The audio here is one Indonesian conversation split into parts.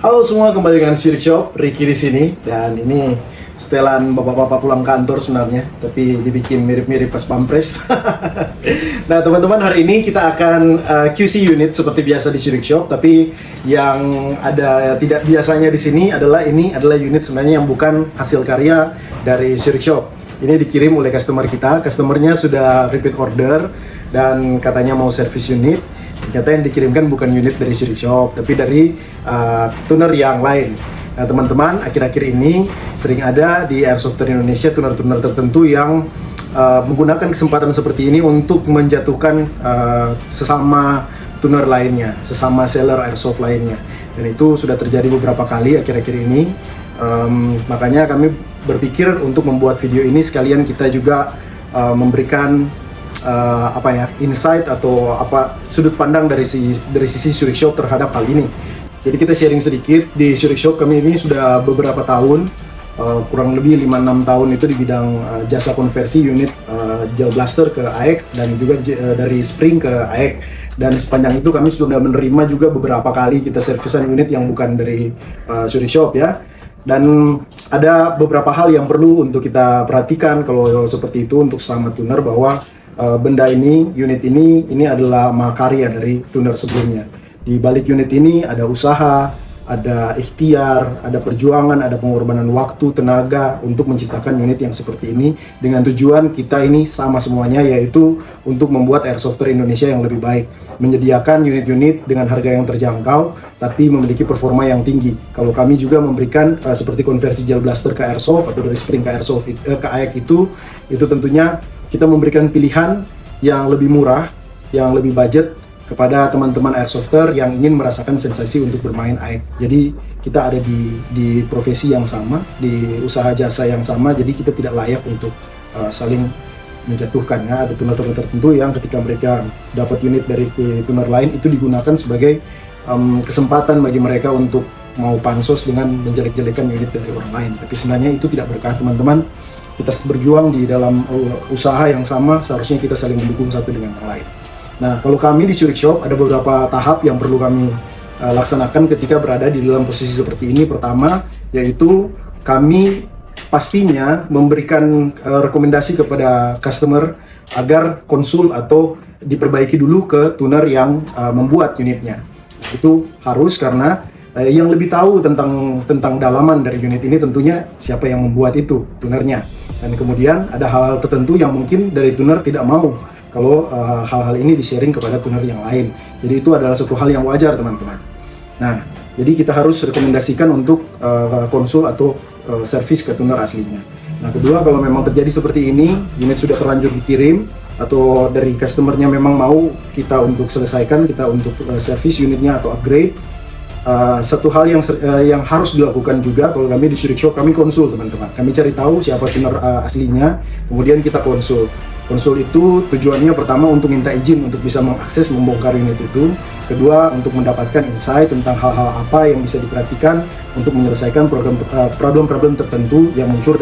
Halo semua, kembali dengan Shirik Shop, Ricky di sini. Dan ini setelan bapak-bapak pulang kantor sebenarnya, tapi dibikin mirip-mirip pas pampres. Nah teman-teman, hari ini kita akan QC unit seperti biasa di Shirik Shop, tapi yang ada tidak biasanya di sini adalah ini adalah unit sebenarnya yang bukan hasil karya dari Shirik Shop. Ini dikirim oleh customer kita, customernya sudah repeat order dan katanya mau service unit. Ternyata yang dikirimkan bukan unit dari Shirik Shop, tapi dari tuner yang lain. Nah teman-teman, akhir-akhir ini sering ada di Airsofter Indonesia tuner-tuner tertentu yang menggunakan kesempatan seperti ini untuk menjatuhkan sesama tuner lainnya, sesama seller airsoft lainnya. Dan itu sudah terjadi beberapa kali akhir-akhir ini. Makanya kami berpikir untuk membuat video ini sekalian kita juga memberikan insight atau sudut pandang dari sisi Shirik Shop terhadap hal ini. Jadi kita sharing sedikit. Di Shirik Shop kami ini sudah beberapa tahun, kurang lebih 5-6 tahun itu di bidang jasa konversi unit gel blaster ke AEK dan juga dari spring ke AEK. Dan sepanjang itu kami sudah menerima juga beberapa kali kita servisan unit yang bukan dari Shirik Shop ya. Dan ada beberapa hal yang perlu untuk kita perhatikan kalau seperti itu untuk sesama tuner, bahwa benda ini, unit ini adalah mahakarya dari tuner sebelumnya. Di balik unit ini ada usaha, ada ikhtiar, ada perjuangan, ada pengorbanan waktu, tenaga untuk menciptakan unit yang seperti ini dengan tujuan kita ini sama semuanya, yaitu untuk membuat Airsofter Indonesia yang lebih baik, menyediakan unit-unit dengan harga yang terjangkau tapi memiliki performa yang tinggi. Kalau kami juga memberikan seperti konversi gel blaster ke airsoft atau dari spring ke airsoft ke AEK itu tentunya kita memberikan pilihan yang lebih murah, yang lebih budget kepada teman-teman airsofter yang ingin merasakan sensasi untuk bermain AEK. Jadi kita ada di profesi yang sama, di usaha jasa yang sama, jadi kita tidak layak untuk saling menjatuhkan ya. Ada tuner-tuner tertentu yang ketika mereka dapat unit dari tuner lain itu digunakan sebagai kesempatan bagi mereka untuk mau pansos dengan menjelek-jelekan unit dari orang lain. Tapi sebenarnya itu tidak berkah teman-teman. Kita berjuang di dalam usaha yang sama, seharusnya kita saling mendukung satu dengan yang lain. Nah, kalau kami di Shirik Shop ada beberapa tahap yang perlu kami laksanakan ketika berada di dalam posisi seperti ini. Pertama, yaitu kami pastinya memberikan rekomendasi kepada customer agar konsul atau diperbaiki dulu ke tuner yang membuat unitnya. Itu harus, karena yang lebih tahu tentang dalaman dari unit ini tentunya siapa yang membuat itu, tunernya. Dan kemudian ada hal-hal tertentu yang mungkin dari tuner tidak mau kalau hal-hal ini di-sharing kepada tuner yang lain. Jadi itu adalah suatu hal yang wajar teman-teman. Nah, jadi kita harus rekomendasikan untuk konsul atau servis ke tuner aslinya. Nah, kedua, kalau memang terjadi seperti ini, unit sudah terlanjur dikirim atau dari customernya memang mau kita untuk selesaikan, kita untuk servis unitnya atau upgrade. Satu hal yang harus dilakukan juga, kalau kami di Shirik Shop, kami konsul teman-teman. Kami cari tahu siapa tuner aslinya, kemudian kita konsul. Konsul itu tujuannya pertama untuk minta izin untuk bisa mengakses, membongkar unit itu. Kedua, untuk mendapatkan insight tentang hal-hal apa yang bisa diperhatikan untuk menyelesaikan problem-problem tertentu yang muncul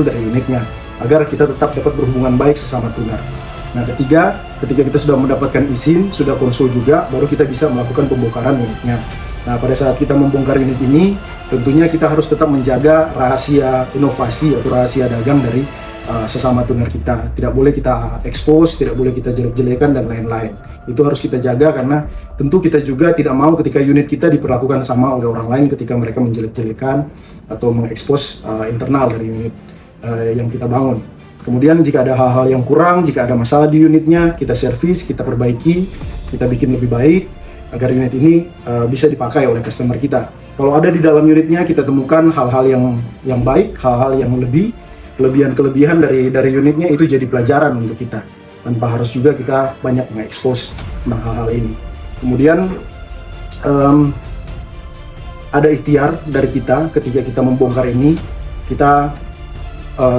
dari unitnya, agar kita tetap dapat berhubungan baik sesama tuner. Nah, ketiga, ketika kita sudah mendapatkan izin, sudah konsul juga, baru kita bisa melakukan pembongkaran unitnya. Nah, pada saat kita membongkar unit ini, tentunya kita harus tetap menjaga rahasia inovasi atau rahasia dagang dari sesama tuner kita. Tidak boleh kita expose, tidak boleh kita jelek-jelekan dan lain-lain. Itu harus kita jaga, karena tentu kita juga tidak mau ketika unit kita diperlakukan sama oleh orang lain ketika mereka menjelek-jelekan atau mengekspos internal dari unit yang kita bangun. Kemudian jika ada hal-hal yang kurang, jika ada masalah di unitnya, kita servis, kita perbaiki, kita bikin lebih baik agar unit ini bisa dipakai oleh customer kita. Kalau ada di dalam unitnya kita temukan hal-hal yang baik, hal-hal yang kelebihan dari unitnya, itu jadi pelajaran untuk kita, tanpa harus juga kita banyak mengekspos tentang hal-hal ini. Kemudian ada ikhtiar dari kita ketika kita membongkar ini. Kita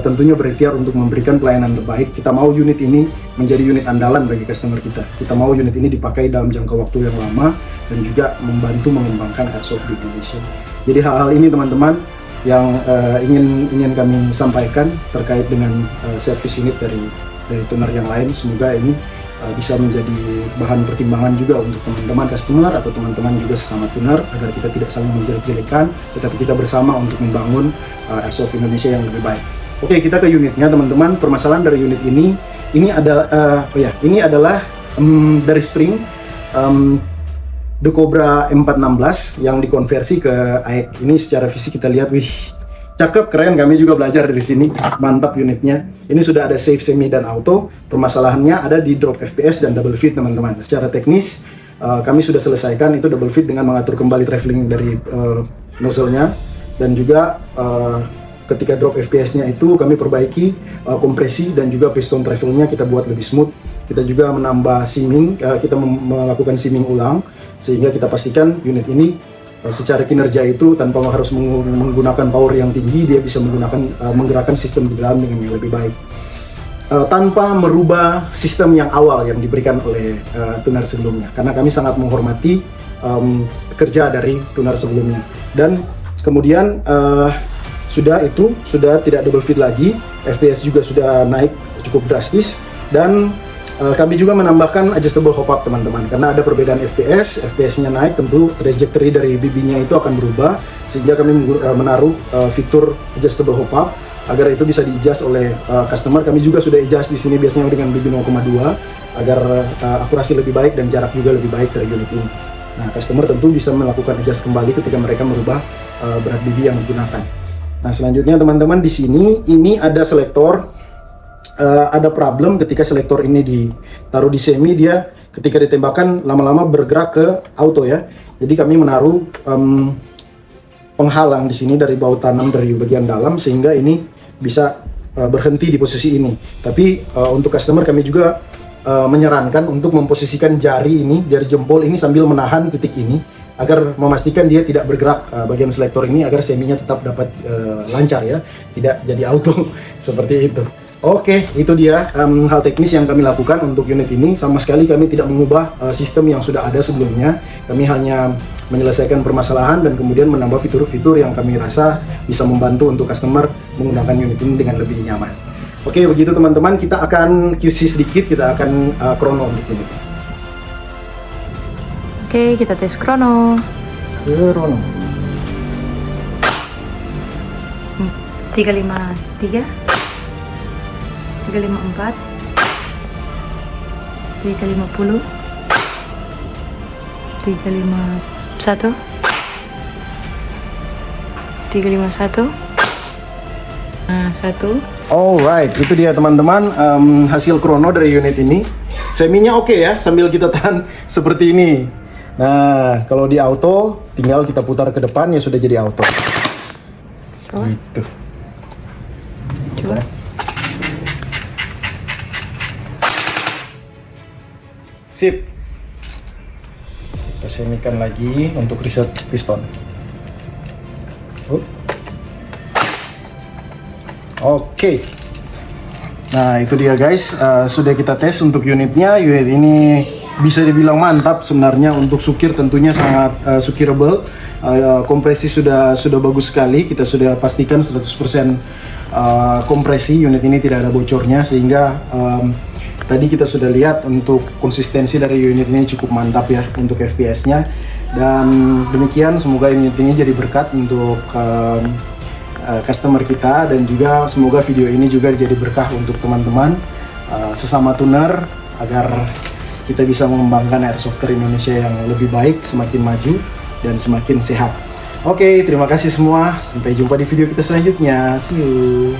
tentunya berikhtiar untuk memberikan pelayanan terbaik. Kita mau unit ini menjadi unit andalan bagi customer kita. Kita mau unit ini dipakai dalam jangka waktu yang lama dan juga membantu mengembangkan airsoft di Indonesia. Jadi hal-hal ini teman-teman yang ingin kami sampaikan terkait dengan service unit dari tuner yang lain. Semoga ini bisa menjadi bahan pertimbangan juga untuk teman-teman customer atau teman-teman juga sesama tuner, agar kita tidak saling menjelek-jelekan, tetapi kita bersama untuk membangun airsoft Indonesia yang lebih baik. Oke, kita ke unitnya teman-teman. Permasalahan dari unit ini adalah ini adalah dari spring The Cobra M416 yang dikonversi ke AEK. Ini secara fisik kita lihat, wih, cakep, keren. Kami juga belajar dari sini, mantap unitnya. Ini sudah ada safe, semi, dan auto. Permasalahannya ada di drop FPS dan double feed teman-teman. Secara teknis kami sudah selesaikan itu double feed dengan mengatur kembali traveling dari nozzle-nya, dan juga ketika drop FPS-nya itu kami perbaiki kompresi dan juga piston travelnya kita buat lebih smooth. Kita juga menambah simming, kita melakukan simming ulang sehingga kita pastikan unit ini secara kinerja itu tanpa harus menggunakan power yang tinggi, dia bisa menggerakkan sistem di dalam dengan yang lebih baik tanpa merubah sistem yang awal yang diberikan oleh tuner sebelumnya, karena kami sangat menghormati kerja dari tuner sebelumnya. Dan kemudian sudah tidak double feed lagi, FPS juga sudah naik cukup drastis, dan kami juga menambahkan adjustable hop up teman-teman, karena ada perbedaan FPS-nya naik, tentu trajectory dari BB-nya itu akan berubah, sehingga kami menaruh fitur adjustable hop up agar itu bisa di-adjust oleh customer. Kami juga sudah adjust di sini biasanya dengan BB 0,2 agar akurasi lebih baik dan jarak juga lebih baik dari unit ini. Nah, customer tentu bisa melakukan adjust kembali ketika mereka merubah berat BB yang digunakan. Nah, selanjutnya teman-teman, di sini ini ada selektor. Ada problem ketika selektor ini ditaruh di semi, dia ketika ditembakkan lama-lama bergerak ke auto ya. Jadi kami menaruh penghalang di sini dari baut tanam dari bagian dalam sehingga ini bisa berhenti di posisi ini. Tapi untuk customer kami juga menyarankan untuk memposisikan jari jempol ini sambil menahan titik ini agar memastikan dia tidak bergerak bagian selektor ini, agar seminya tetap dapat lancar ya, tidak jadi auto seperti itu. Oke, itu dia hal teknis yang kami lakukan untuk unit ini. Sama sekali kami tidak mengubah sistem yang sudah ada sebelumnya. Kami hanya menyelesaikan permasalahan dan kemudian menambah fitur-fitur yang kami rasa bisa membantu untuk customer menggunakan unit ini dengan lebih nyaman. Oke, begitu teman-teman, kita akan QC sedikit, kita akan krono untuk unit ini. Oke, kita tes krono. Krono. 353 354 350 351 351 1. Alright, itu dia teman-teman hasil krono dari unit ini. Seminya oke ya, sambil kita tahan seperti ini. Nah, kalau di auto tinggal kita putar ke depan ya sudah jadi auto. Gitu. Coba. Sip. Kita semikan lagi untuk reset piston. Oke. Nah, itu dia guys, sudah kita tes untuk unitnya. Unit ini bisa dibilang mantap sebenarnya. Untuk sukir tentunya sangat sukirable. Kompresi sudah bagus sekali. Kita sudah pastikan 100% kompresi. Unit ini tidak ada bocornya, sehingga tadi kita sudah lihat untuk konsistensi dari unit ini cukup mantap ya untuk FPS-nya. Dan demikian, semoga unit ini jadi berkat untuk customer kita, dan juga semoga video ini juga jadi berkah untuk teman-teman sesama tuner, agar kita bisa mengembangkan Airsofter Indonesia yang lebih baik, semakin maju dan semakin sehat. Oke, terima kasih semua. Sampai jumpa di video kita selanjutnya. See you.